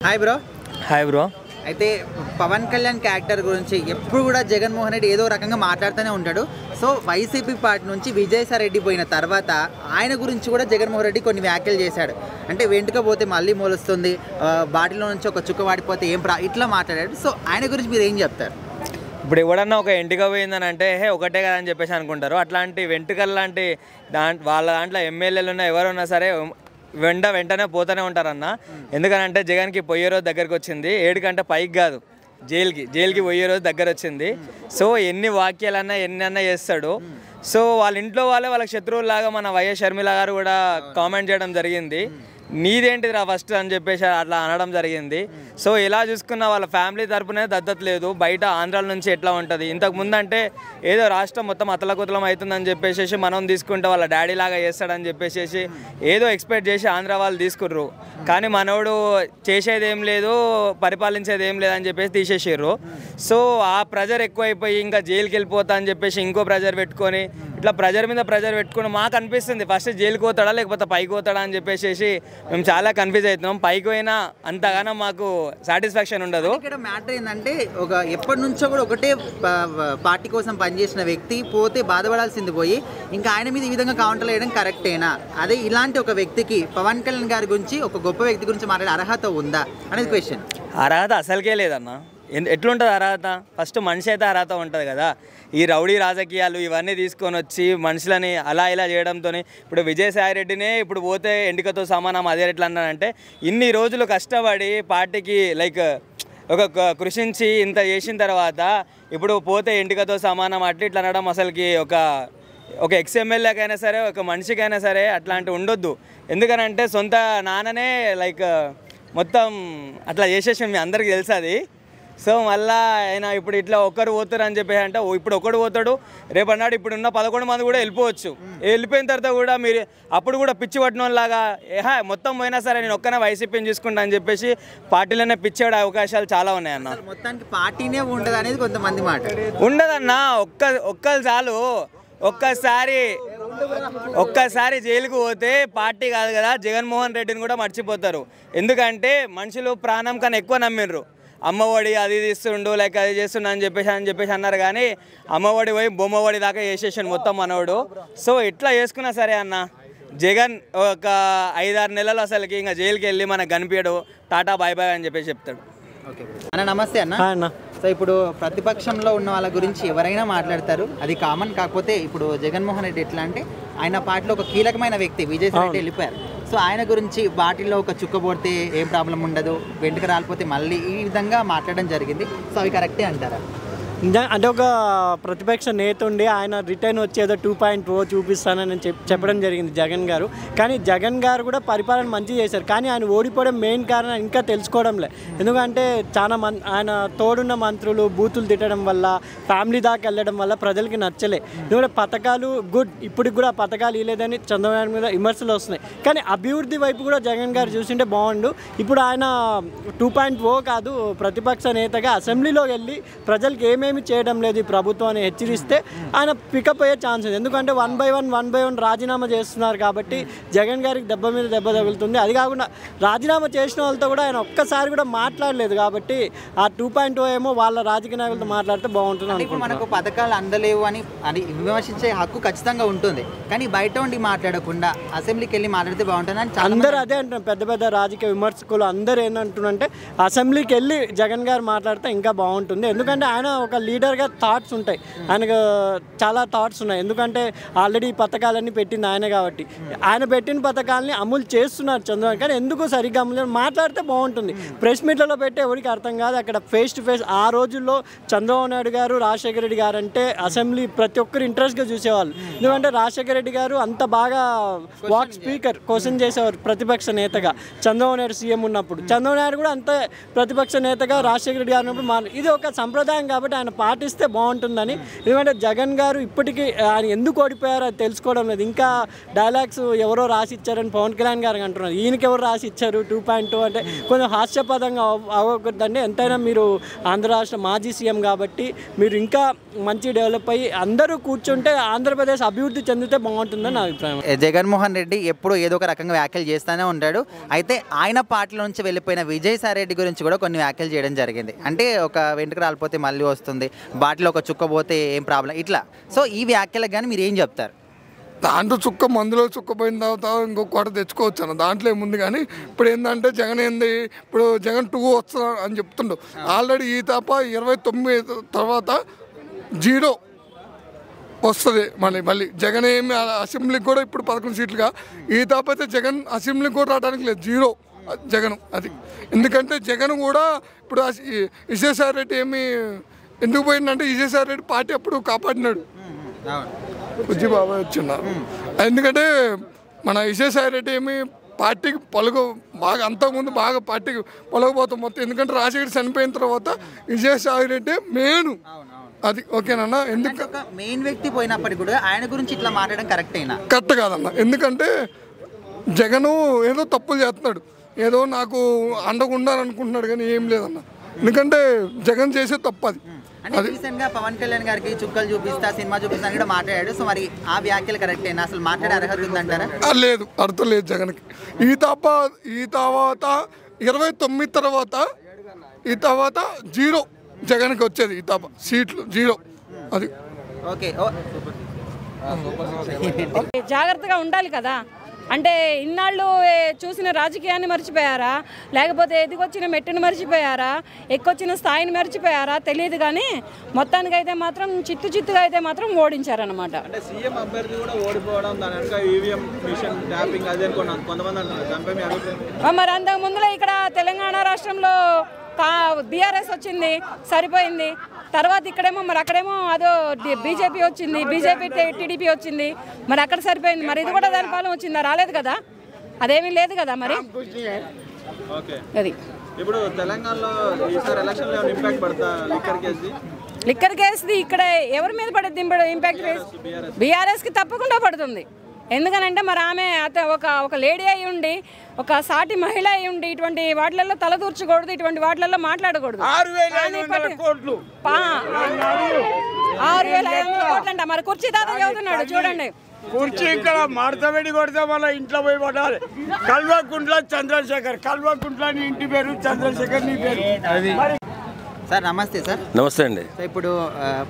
Hi bro. Hi bro. అయితే Pawan Kalyan character గురించి ఎప్పుడు కూడా జగన్మోహన్ రెడ్డి ఏదో రకంగా మాట్లాడుతూనే ఉంటాడు. సో వైసీపీ పార్టీ నుంచి విజయసాయి రెడ్డి పోయిన తర్వాత ఆయన గురించి కూడా జగన్మోహన్ రెడ్డి కొన్ని వ్యాఖ్యలు చేశాడు. అంటే వెంటుక పోతే మళ్ళీ మొలుస్తుంది, బాటిలో నుంచి ఒక చుక్క వాడిపోతే ఇట్లా మాట్లాడాడు. సో ఆయన గురించి మీరు ఏం చెప్తారు? ఇప్పుడు ఎవడన్నా ఒక ఎంటుక పోయిందని అంటే ఒకటే కదా అని చెప్పేసి అనుకుంటారు. అట్లాంటి వెంటుకలు లాంటి వాళ్ళ దాంట్లో ఎమ్మెల్యేలు ఉన్నా ఎవరున్నా సరే వెంటనే పోతూనే ఉంటారన్న. ఎందుకనంటే జగన్కి పోయే రోజు దగ్గరికి వచ్చింది. 7 గంట పైకి కాదు, జైలుకి పోయే రోజు దగ్గర వచ్చింది. సో ఎన్ని వాక్యాలన్నా ఎన్నన్నా చేస్తాడు. సో వాళ్ళ ఇంట్లో వాళ్ళకి శత్రువులాగా మన వైఎస్ షర్మిల గారు కూడా కామెంట్ చేయడం జరిగింది. నీదేంటిదిరా ఫస్ట్ అని చెప్పేసి అట్లా అనడం జరిగింది. సో ఇలా చూసుకున్న వాళ్ళ ఫ్యామిలీ తరపునే దత్తత లేదు. బయట ఆంధ్రాల నుంచి ఎట్లా ఉంటుంది? ఇంతకుముందు అంటే ఏదో రాష్ట్రం మొత్తం అతలకుతలం అవుతుందని చెప్పేసి మనం తీసుకుంటే వాళ్ళ డాడీ లాగా చేస్తాడని చెప్పేసి ఏదో ఎక్స్పెక్ట్ చేసి ఆంధ్ర వాళ్ళు తీసుకుర్రు. కానీ మనోడు చేసేది ఏం లేదు, పరిపాలించేది ఏం లేదని చెప్పేసి తీసేసారు. సో ఆ ప్రెజర్ ఎక్కువైపోయి ఇంకా జైలుకి వెళ్ళిపోతా అని చెప్పేసి ఇంకో ప్రెజర్ పెట్టుకొని ఇట్లా ప్రెజర్ మీద ప్రెజర్ పెట్టుకుని మాకు అనిపిస్తుంది ఫస్ట్ జైలుకి పోతాడా లేకపోతే పైకి పోతాడా అని చెప్పేసి మేము చాలా కన్ఫ్యూజ్ అవుతున్నాం. పైకి పోయినా అంతగానో మాకు సాటిస్ఫాక్షన్ ఉండదు. ఇక్కడ మ్యాటర్ ఏంటంటే ఎప్పటి నుంచో కూడా ఒకటే పార్టీ కోసం పనిచేసిన వ్యక్తి పోతే బాధపడాల్సింది పోయి ఇంకా ఆయన మీద ఈ విధంగా కౌంటర్ వేయడం కరెక్టేనా? అదే ఇలాంటి ఒక వ్యక్తికి పవన్ కళ్యాణ్ గారి గురించి ఒక గొప్ప వ్యక్తి గురించి మాట్లాడే అర్హత ఉందా అనేది క్వశ్చన్. అర్హత అసలుకే లేదన్న. ఎట్లుంటుంది అర్హత? ఫస్ట్ మనిషి అయితే అర్హత ఉంటుంది కదా. ఈ రౌడీ రాజకీయాలు ఇవన్నీ తీసుకొని వచ్చి మనుషులని అలా ఇలా చేయడంతో ఇప్పుడు విజయసాయి రెడ్డినే ఇప్పుడు పోతే ఎండికతో సమానం అదే ఎట్లా అన్నానంటే ఇన్ని రోజులు కష్టపడి పార్టీకి ఒక కృషించి ఇంత చేసిన తర్వాత ఇప్పుడు పోతే ఎండికతో సమానం అట్లా ఇట్లా అనడం అసలుకి ఒక ఎక్స్ఎమ్మెల్యేకైనా సరే ఒక మనిషికైనా సరే అట్లాంటి ఉండొద్దు. ఎందుకనంటే సొంత నాన్ననే మొత్తం అట్లా చేసేసి మీ అందరికీ తెలుసు అది. సో మళ్ళీ ఆయన ఇప్పుడు ఇట్లా ఒక్కరు పోతారు అని చెప్పేసి అంటే ఇప్పుడు ఒకడు పోతాడు, రేపన్నాడు ఇప్పుడున్న 11 మంది కూడా వెళ్ళిపోవచ్చు. వెళ్ళిపోయిన తర్వాత కూడా మీరు అప్పుడు కూడా పిచ్చి పట్టినలాగా మొత్తం పోయినా సరే నేను ఒక్కనే వైసీపీని చూసుకుంటా అని చెప్పేసి పార్టీలోనే పిచ్చేవాడే అవకాశాలు చాలా ఉన్నాయన్న. మొత్తానికి పార్టీనే ఉండదు అనేది కొంతమంది మాట. ఉండదన్నా, ఒక్కరు చాలు. ఒక్కసారి జైలుకు పోతే పార్టీ కాదు కదా జగన్మోహన్ రెడ్డిని కూడా మర్చిపోతారు. ఎందుకంటే మనుషులు ప్రాణం కన్నా ఎక్కువ నమ్మిండ్రు. అమ్మఒడి అది ఇస్తుండు లేక అది చేస్తుండు అని చెప్పేసి అన్నారు. కానీ అమ్మఒడి పోయి బొమ్మఒడి దాకా చేసేసాడు మొత్తం మనోడు. సో ఇట్లా చేసుకున్నా సరే అన్న జగన్ ఒక 5-6 నెలలు అసలుకి ఇంకా జైలుకి వెళ్ళి మనకు కనిపించడు, టాటా బాయ్ బాయ్ అని చెప్పేసి చెప్తాడు. ఓకే అన్న, నమస్తే అన్న. సో ఇప్పుడు ప్రతిపక్షంలో ఉన్న వాళ్ళ గురించి ఎవరైనా మాట్లాడతారు, అది కామన్. కాకపోతే ఇప్పుడు జగన్మోహన్ రెడ్డి ఎట్లా అంటే ఆయన పార్టీలో ఒక కీలకమైన వ్యక్తి విజయసాయి రెడ్డి వెళ్ళిపోయారు. సో ఆయన గురించి బాటిల్లో ఒక చుక్క పోతే ఏం ప్రాబ్లం ఉండదు, వెంటక రాలిపోతే మళ్ళీ ఈ విధంగా మాట్లాడడం జరిగింది. సో అవి కరెక్టే అంటారా? అంటే ఒక ప్రతిపక్ష నేత ఉండి ఆయన రిటర్న్ వచ్చేదో 2.0 చూపిస్తానని చెప్పడం జరిగింది జగన్ గారు. కానీ జగన్ గారు కూడా పరిపాలన మంచిగా చేశారు. కానీ ఆయన ఓడిపోవడం మెయిన్ కారణం ఇంకా తెలుసుకోవడంలే. ఎందుకంటే చాలా ఆయన తోడున్న మంత్రులు బూతులు తిట్టడం వల్ల, ఫ్యామిలీ దాకా వెళ్ళడం వల్ల ప్రజలకి నచ్చలే. ఎందుకంటే పథకాలు గుడ్, ఇప్పటికి కూడా పథకాలు ఇవ్వలేదని చంద్రబాబు మీద విమర్శలు వస్తున్నాయి. కానీ అభివృద్ధి వైపు కూడా జగన్ గారు చూసింటే బాగుండు. ఇప్పుడు ఆయన 2.0 కాదు, ప్రతిపక్ష నేతగా అసెంబ్లీలో వెళ్ళి ప్రజలకి ఏమేమి చేయడం లేదు ఈ ప్రభుత్వాన్ని హెచ్చరిస్తే ఆయన పికప్ అయ్యే ఛాన్స్ ఉంది. ఎందుకంటే 1 by 1 రాజీనామా చేస్తున్నారు కాబట్టి జగన్ గారికి దెబ్బ మీద దెబ్బ తగులుతుంది. అది కాకుండా రాజీనామా చేసిన వాళ్ళతో కూడా ఆయన ఒక్కసారి కూడా మాట్లాడలేదు. కాబట్టి ఆ 2.0 ఏమో వాళ్ళ రాజకీయ నాయకులతో మాట్లాడితే బాగుంటుంది. ఇప్పుడు మనకు పథకాలు అందలేవు అని విమర్శించే హక్కు ఖచ్చితంగా ఉంటుంది. కానీ బయట ఉండి మాట్లాడకుండా అసెంబ్లీకి వెళ్ళి మాట్లాడితే బాగుంటుంది అని అందరూ అదే అంటున్నారు. పెద్ద పెద్ద రాజకీయ విమర్శకులు అందరూ ఏంటంటున్నారంటే అసెంబ్లీకి వెళ్ళి జగన్ గారు మాట్లాడితే ఇంకా బాగుంటుంది. ఎందుకంటే ఆయన ఒక లీడర్గా థాట్స్ ఉంటాయి, ఆయనకు చాలా థాట్స్ ఉన్నాయి. ఎందుకంటే ఆల్రెడీ ఈ పథకాలన్నీ పెట్టింది ఆయన కాబట్టి ఆయన పెట్టిన పథకాలని అమలు చేస్తున్నారు చంద్రబాబు. కానీ ఎందుకు సరిగ్గా అమలు మాట్లాడితే బాగుంటుంది. ప్రెస్ మీట్లలో పెట్టి ఎవరికి అర్థం కాదు. అక్కడ ఫేస్ టు ఫేస్ ఆ రోజుల్లో చంద్రబాబు నాయుడు గారు, రాజశేఖర రెడ్డి గారు అంటే అసెంబ్లీ ప్రతి ఒక్కరు ఇంట్రెస్ట్గా చూసేవాళ్ళు. ఎందుకంటే రాజశేఖర రెడ్డి గారు అంత బాగా వాక్ స్పీకర్ క్వశ్చన్ చేసేవారు ప్రతిపక్ష నేతగా. చంద్రబాబు నాయుడు సీఎం ఉన్నప్పుడు చంద్రబాబు నాయుడు కూడా అంతే ప్రతిపక్ష నేతగా రాజశేఖర రెడ్డి గారు ఉన్నప్పుడు ఇది ఒక సంప్రదాయం కాబట్టి ఆయన ఆయన పాటిస్తే బాగుంటుందని. ఎందుకంటే జగన్ గారు ఇప్పటికీ ఆయన ఎందుకు ఓడిపోయారో అది తెలుసుకోవడం లేదు. ఇంకా డైలాగ్స్ ఎవరో రాసి ఇచ్చారని పవన్ కళ్యాణ్ గారు అంటున్నారు. ఈయనకి ఎవరు రాసి ఇచ్చారు 2.2 అంటే కొంచెం హాస్యపదంగా అవ్వకూడదండి. ఎంతైనా మీరు ఆంధ్ర రాష్ట్ర మాజీ సీఎం కాబట్టి మీరు ఇంకా మంచి డెవలప్ అయ్యి అందరూ కూర్చుంటే ఆంధ్రప్రదేశ్ అభివృద్ధి చెందితే బాగుంటుందని నా అభిప్రాయం. జగన్మోహన్ రెడ్డి ఎప్పుడు ఏదో ఒక రకంగా వ్యాఖ్యలు చేస్తూనే ఉంటాడు. అయితే ఆయన పార్టీలో నుంచి వెళ్ళిపోయిన విజయసాయి రెడ్డి గురించి కూడా కొన్ని వ్యాఖ్యలు చేయడం జరిగింది. అంటే ఒక వెంట్రుక రాలిపోతే మళ్ళీ వస్తుంది, బాటిలో ఒక చుక్క పోతే ఏం ప్రాబ్లం ఇట్లా. సో ఈ వ్యాఖ్యలకు కానీ మీరు ఏం చెప్తారు? దాంట్లో చుక్క మందులో చుక్క పోయిన తర్వాత ఇంకొకటి తెచ్చుకోవచ్చు అన్న, దాంట్లో ఏముంది. కానీ ఇప్పుడు ఏంటంటే జగన్ ఇప్పుడు జగన్ 2 వస్తా అని చెప్తుండు. ఆల్రెడీ ఈ తప్ప 29 తర్వాత 0 వస్తుంది. మళ్ళీ జగన్ ఏమి అసెంబ్లీకి కూడా ఇప్పుడు 11 సీట్లుగా, ఈ తప్ప అయితే జగన్ అసెంబ్లీకి కూడా రావడానికి లేదు, 0 జగన్. అది ఎందుకంటే జగన్ కూడా ఇప్పుడు విజయసాయి రెడ్డి ఎందుకు పోయిందంటే విజయసాయి రెడ్డి పార్టీ అప్పుడు కాపాడినాడు, బుజ్జి బాబాయ్ వచ్చిన్నారు. ఎందుకంటే మన విజయసాయి రెడ్డి పార్టీకి బాగా అంతకుముందు బాగా పార్టీకి పొలగబోతాం మొత్తం. ఎందుకంటే రాజశేఖర్ చనిపోయిన తర్వాత విజయసాయి రెడ్డి మెయిన్. అది ఓకేనన్నా. ఎందుకు మెయిన్ వ్యక్తి పోయినప్పటికీ కూడా ఆయన గురించి ఇట్లా మాట్లాడడం కరెక్ట్ కాదన్న. ఎందుకంటే జగను ఏదో తప్పులు చేస్తున్నాడు, ఏదో నాకు అండగా ఉండాలనుకుంటున్నాడు, కానీ ఏం లేదన్న. ఎందుకంటే జగన్ చేసే తప్పు అది. రీసెంట్ గా పవన్ కళ్యాణ్ గారికి చుక్కలు చూపిస్తా సినిమా చూపిస్తా కూడా మాట్లాడాడు. సో మరి ఆ వ్యాఖ్యలు కరెక్టేనా? అసలు మాట్లాడే అర్హత ఉందంటారా? లేదు, అర్థం లేదు జగన్కి. ఈ తర్వాత 29 తర్వాత 0 జగన్కి వచ్చేది. ఈ తప్ప సీట్లు 0. అది ఓకే. జాగ్రత్తగా ఉండాలి కదా. అంటే ఇన్నాళ్ళు చూసిన రాజకీయాన్ని మర్చిపోయారా, లేకపోతే ఎదిగొచ్చిన మెట్టును మర్చిపోయారా, ఎక్కొచ్చిన స్థాయిని మర్చిపోయారా తెలియదు. కానీ మొత్తానికైతే మాత్రం చిత్తుగా అయితే మాత్రం ఓడించారనమాట. అంటే సీఎం అభ్యర్థి కూడా ఓడిపోవడం, దాని వెనక ఈవీఎం మిషన్ ట్యాపింగ్ అదే కొంతమంది అంటున్నారు. దానిపై మీ అభిప్రాయం? మరి అంతకు ముందులో ఇక్కడ తెలంగాణ రాష్ట్రంలో బీఆర్ఎస్ వచ్చింది, సరిపోయింది. తర్వాత ఇక్కడేమో మరి అక్కడేమో అదో బీజేపీ వచ్చింది, బీజేపీ టీడీపీ వచ్చింది. మరి అక్కడ సరిపోయింది, మరి ఇది కూడా దాని పాలన వచ్చిందా? రాలేదు కదా, అదేమీ లేదు కదా. మరి అది ఇప్పుడు తెలంగాణలో ఈసారి ఎలక్షన్లో ఇంపాక్ట్ పడతా లిక్కర్ కేసుది ఇక్కడ ఎవరి మీద పడుతుంది ఇంపాక్ట్? బీఆర్ఎస్కి తప్పకుండా పడుతుంది. ఎందుకనంటే మరి ఆమె ఒక లేడీ అయి ఉండి, ఒక సాటి మహిళ అయి ఉండి ఇటువంటి వాటిలలో తలదూర్చకూడదు, ఇటువంటి వాటిలలో మాట్లాడకూడదు. 6,500 కోట్లు 6,500 కోట్లు అంట. మరి కుర్చీ తాత చదువుతున్నాడు చూడండి. కుర్చీ ఇక్కడ మార్తబెడి కొడితే మళ్ళీ ఇంట్లో పోయి పడాలి. కల్వకుంట్ల చంద్రశేఖర్, కల్వకుంట్ల నీ ఇంటి పేరు, చంద్రశేఖర్ నీ పేరు. సార్ నమస్తే. సార్ నమస్తే అండి. సో ఇప్పుడు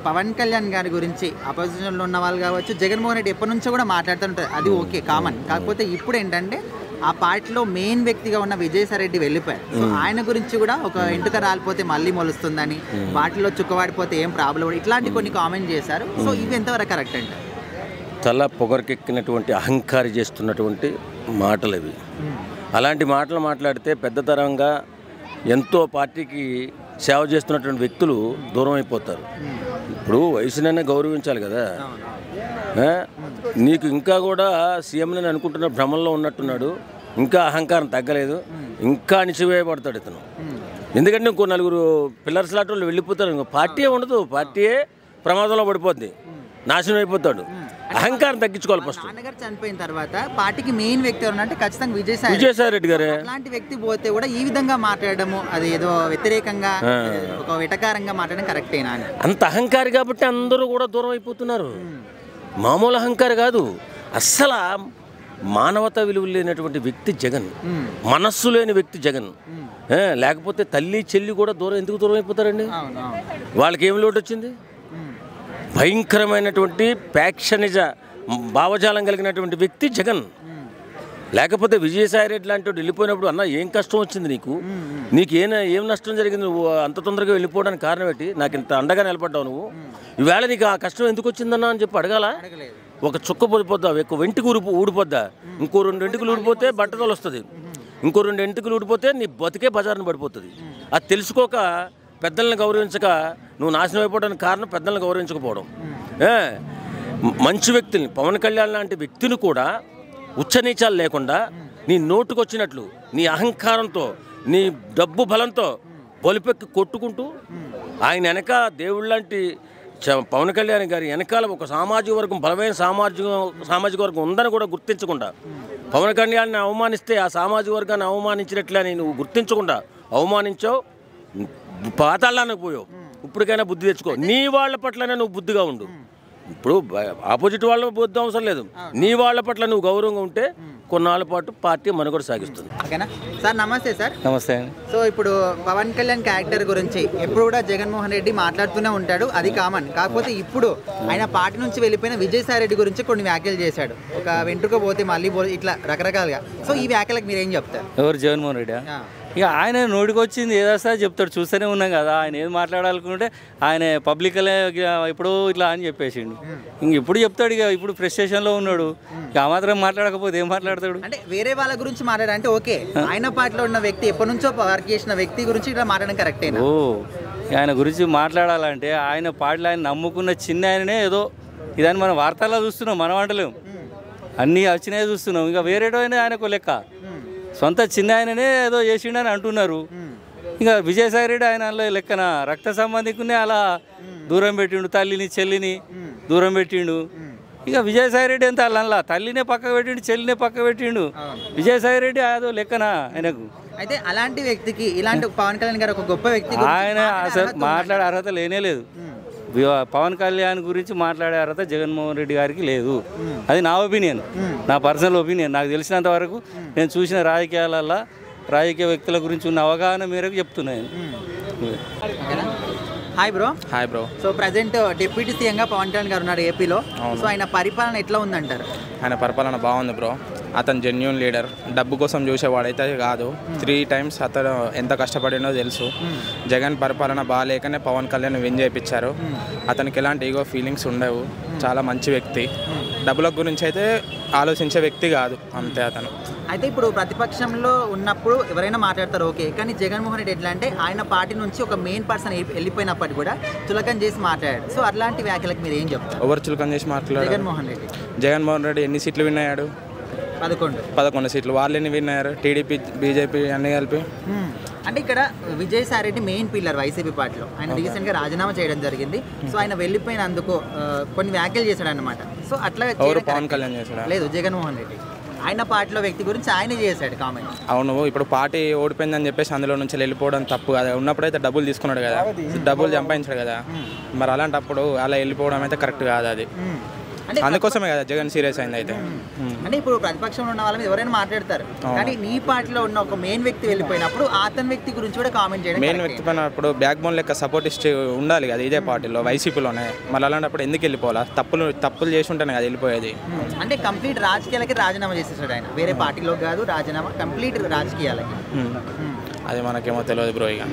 పవన్ కళ్యాణ్ గారి గురించి అపోజిషన్లో ఉన్న వాళ్ళు కావచ్చు, జగన్మోహన్ రెడ్డి ఎప్పటి నుంచో కూడా మాట్లాడుతుంటారు, అది ఓకే కామన్. కాకపోతే ఇప్పుడు ఏంటంటే ఆ పార్టీలో మెయిన్ వ్యక్తిగా ఉన్న విజయసాయి రెడ్డి వెళ్ళిపోయారు. సో ఆయన గురించి కూడా ఒక ఎంటుక రాలిపోతే మళ్ళీ మొలుస్తుందని, వాటిలో చుక్కవాడిపోతే ఏం ప్రాబ్లం, ఇట్లాంటి కొన్ని కామెంట్ చేశారు. సో ఇవి ఎంతవరకు కరెక్ట్ అంటే? తల పొగరికెక్కినటువంటి అహంకారి చేస్తున్నటువంటి మాటలు అవి. అలాంటి మాటలు మాట్లాడితే పెద్దతరంగా ఎంతో పార్టీకి సేవ చేస్తున్నటువంటి వ్యక్తులు దూరం అయిపోతారు. ఇప్పుడు వయసునైనా గౌరవించాలి కదా. నీకు ఇంకా కూడా సీఎంని అనుకుంటున్న భ్రమంలో ఉన్నట్టున్నాడు, ఇంకా అహంకారం తగ్గలేదు, ఇంకా అణిచివేయబడతాడు ఇతను. ఎందుకంటే ఇంకో 4 పిల్లర్స్ లాంటి వాళ్ళు వెళ్ళిపోతారు, ఇంకో పార్టీయే ఉండదు, పార్టీయే ప్రమాదంలో పడిపోద్ది, నాశనం అయిపోతాడు. అహంకారం తగ్గించుకోవాలి ఫస్ట్. నాన్నగారు చనిపోయిన తర్వాత పార్టీకి మెయిన్ వ్యక్తి ఎవరంటే ఖచ్చితంగా విజయసాయి రెడ్డి గారే. అలాంటి వ్యక్తి పోతే కూడా ఈ విధంగా మాట్లాడము అది ఏదో వ్యతిరేకంగా ఒక వెటకారంగా మాట్లాడడం కరెక్టేనా అని? అంత అహంకారి కాబట్టి అందరూ కూడా దూరం అయిపోతున్నారు. మామూలు అహంకారి కాదు, అస్సలు మానవతా విలువలు లేనటువంటి వ్యక్తి జగన్, మనస్సు లేని వ్యక్తి జగన్. లేకపోతే తల్లి చెల్లి కూడా ఎందుకు దూరం అయిపోతారండి? వాళ్ళకి ఏం లోటు వచ్చింది? భయంకరమైనటువంటి ప్యాక్షనిజ భావజాలం కలిగినటువంటి వ్యక్తి జగన్. లేకపోతే విజయసాయి రెడ్డి లాంటి వాడు వెళ్ళిపోయినప్పుడు అన్న ఏం కష్టం వచ్చింది నీకు ఏం నష్టం జరిగింది, నువ్వు అంత తొందరగా వెళ్ళిపోవడానికి కారణం ఏంటి, నాకు ఇంత అండగా నిలబడ్డావు నువ్వు, ఈవేళ నీకు ఆ కష్టం ఎందుకు వచ్చిందన్నా అని చెప్పి అడగాల. ఒక చుక్క పడిపోద్దా, ఒక వెంటికి ఊడిపోద్దా, ఇంకో 2 వెంటుకలు ఊడిపోతే బట్టతలు వస్తుంది, ఇంకో 2 వెంటుకలు ఊడిపోతే నీ బతికే బజార్ని పడిపోతుంది. అది తెలుసుకోక పెద్దలను గౌరవించక నువ్వు నాశనం అయిపోవడానికి కారణం పెద్దలను గౌరవించకపోవడం. మంచి వ్యక్తుల్ని, పవన్ కళ్యాణ్ లాంటి వ్యక్తిని కూడా ఉచ్చనీచాలు లేకుండా నీ నోటుకొచ్చినట్లు నీ అహంకారంతో నీ డబ్బు బలంతో బలిపెక్కి కొట్టుకుంటూ ఆయన వెనక దేవుళ్ళ లాంటి పవన్ కళ్యాణ్ గారి వెనకాల ఒక సామాజిక వర్గం, బలమైన సామాజిక వర్గం ఉందని కూడా గుర్తించకుండా, పవన్ కళ్యాణ్ని అవమానిస్తే ఆ సామాజిక వర్గాన్ని అవమానించినట్లని నువ్వు గుర్తించకుండా అవమానించావు, పాతాళానికి పోయావు. ఇప్పటికైనా బుద్ధి తెచ్చుకో. నీ వాళ్ళ పట్లనే నువ్వు బుద్ధిగా ఉండు. ఇప్పుడు ఆపోజిట్ వాళ్ళ బుద్ధి అవసరం లేదు. నీ వాళ్ళ పట్ల నువ్వు గౌరవంగా ఉంటే కొన్నాళ్ళ పాటు పార్టీ మనుగడ సాగిస్తుంది. ఓకేనా సార్? నమస్తే సార్. నమస్తే అండి. సో ఇప్పుడు పవన్ కళ్యాణ్ క్యారెక్టర్ గురించి ఎప్పుడు కూడా జగన్మోహన్ రెడ్డి మాట్లాడుతూనే ఉంటాడు, అది కామన్. కాకపోతే ఇప్పుడు ఆయన పార్టీ నుంచి వెళ్ళిపోయిన విజయసాయి రెడ్డి గురించి కొన్ని వ్యాఖ్యలు చేశాడు. ఒక వెంట్రుక పోతే మళ్ళీ ఇట్లా రకరకాలుగా. సో ఈ వ్యాఖ్యలకు మీరు ఏం చెప్తారు? ఎవరు? జగన్మోహన్ రెడ్డి. ఇక ఆయన నోటికి వచ్చింది ఏదోస్తా చెప్తాడు, చూస్తూనే ఉన్నాం కదా. ఆయన ఏది మాట్లాడాలనుకుంటే ఆయన పబ్లిక్లే ఇప్పుడు ఇట్లా అని చెప్పేసిండు. ఇంక ఇప్పుడు చెప్తాడు. ఇక ఇప్పుడు ఫ్రస్ట్రేషన్లో ఉన్నాడు. ఇక ఆ మాత్రం మాట్లాడకపోతే ఏం మాట్లాడతాడు? అంటే వేరే వాళ్ళ గురించి మాట్లాడంటే ఓకే, ఆయన పార్టీలో ఉన్న వ్యక్తి, ఎప్పటి నుంచో వర్క్ చేసిన వ్యక్తి గురించి ఇట్లా మాట్లాడడం కరెక్టేనా? ఓ, ఆయన గురించి మాట్లాడాలంటే ఆయన పాటలు ఆయన నమ్ముకున్న చిన్న ఆయననే ఏదో ఇదని మనం వార్తల్లో చూస్తున్నాం, మనం అంటలేము. అన్నీ వచ్చినాయి చూస్తున్నాం. ఇక వేరేటో అయినా ఆయనకు లెక్క. సొంత చిన్న ఆయననే ఏదో చేసిండని అంటున్నారు. ఇంకా విజయసాయి రెడ్డి ఆయన లెక్కన రక్త సంబంధికునే అలా దూరం పెట్టిండు, తల్లిని చెల్లిని దూరం పెట్టిండు. ఇక విజయసాయి రెడ్డి ఎంత అలా తల్లినే పక్క పెట్టిండు, చెల్లినే పక్క పెట్టిండు. విజయసాయి రెడ్డి అదో లెక్కన ఆయనకు. అయితే అలాంటి వ్యక్తికి ఇలాంటి పవన్ కళ్యాణ్ గారు ఒక గొప్ప వ్యక్తి ఆయన అసలు మాట్లాడే అర్హత లేనే లేదు. పవన్ కళ్యాణ్ గురించి మాట్లాడే అర్హత జగన్మోహన్ రెడ్డి గారికి లేదు. అది నా ఒపీనియన్, నా పర్సనల్ ఒపీనియన్. నాకు తెలిసినంత వరకు నేను చూసిన రాజకీయాలలో రాజకీయ వ్యక్తుల గురించి ఉన్న అవగాహన మేరకు చెప్తున్నాను. Hi bro. Hi bro. So present deputy సీఎంగా పవన్ కళ్యాణ్ గారు ఉన్నారు ఏపీలో. సో ఆయన పరిపాలన ఎట్లా ఉందంటారు? ఆయన పరిపాలన బాగుంది బ్రో. అతను జెన్యూన్ లీడర్, డబ్బు కోసం చూసేవాడైతే కాదు. 3 times అతను ఎంత కష్టపడినో తెలుసు. జగన్ పరిపాలన బాగాలేకనే పవన్ కళ్యాణ్ విన్ చేయించారు. అతనికి ఎలాంటి ఈగో ఫీలింగ్స్ ఉండవు. చాలా మంచి వ్యక్తి. డబ్బుల గురించి అయితే ఆలోచించే వ్యక్తి కాదు, అంతే అతను. అయితే ఇప్పుడు ప్రతిపక్షంలో ఉన్నప్పుడు ఎవరైనా మాట్లాడతారు ఓకే, కానీ జగన్మోహన్ రెడ్డి ఎట్లా అంటే ఆయన పార్టీ నుంచి ఒక మెయిన్ పర్సన్ వెళ్ళిపోయినప్పటికీ కూడా చులకన చేసి మాట్లాడాడు. సో అట్లాంటి వ్యాఖ్యలకు మీరు ఏం చెప్తారు? ఎవరు చులకన చేసి మాట్లాడారు? జగన్మోహన్ రెడ్డి ఎన్ని సీట్లు విన్ అయ్యాడు? 11 సీట్లు. వాళ్ళు ఎన్ని విన్ అయ్యారు? టీడీపీ, బీజేపీ అన్ని కలిపి. అంటే ఇక్కడ Vijayasai Reddy main pillar YCP పార్టీలో. ఆయన రీసెంట్గా రాజీనామా చేయడం జరిగింది. సో ఆయన వెళ్ళిపోయినందుకు కొన్ని వ్యాఖ్యలు చేశాడు అనమాట. సో అట్లా పవన్ కళ్యాణ్ చేశాడు? లేదు, జగన్మోహన్ రెడ్డి ఆయన పార్టీలో వ్యక్తి గురించి ఆయన చేశాడు కామెంట్. అవును, ఇప్పుడు పార్టీ ఓడిపోయిందని చెప్పేసి అందులో నుంచి వెళ్ళిపోవడం తప్పు కదా. ఉన్నప్పుడైతే డబ్బులు తీసుకున్నాడు కదా, డబ్బులు సంపాదించాడు కదా. మరి అలాంటప్పుడు అలా వెళ్ళిపోవడం అయితే కరెక్ట్ కాదు. అది అందుకోసమే కదా జగన్ సీరియస్ అయింది. అయితే అంటే ఇప్పుడు ప్రతిపక్షంలో ఉన్న వాళ్ళ మీద ఎవరైనా మాట్లాడతారు, కానీ నీ పార్టీలో ఉన్న ఒక మెయిన్ వ్యక్తి వెళ్ళిపోయినప్పుడు అతని వ్యక్తి గురించి కూడా కామెంట్ చేయడం. మెయిన్ వ్యక్తి పైన ఇప్పుడు బ్యాక్ బోన్ లెక్క సపోర్టిస్ట్ ఉండాలి కదా ఇదే పార్టీలో, వైసీపీలోనే. మళ్ళీ అలాంటప్పుడు ఎందుకు వెళ్ళిపోవాలా? తప్పులు చేసి ఉంటేనే కదా వెళ్ళిపోయేది. అంటే కంప్లీట్ రాజకీయాలకి రాజీనామా చేసేసాడు ఆయన, వేరే పార్టీలో కాదు, రాజీనామా కంప్లీట్ రాజకీయాలకి. అది మనకేమో తెలియదు బ్రో. ఇక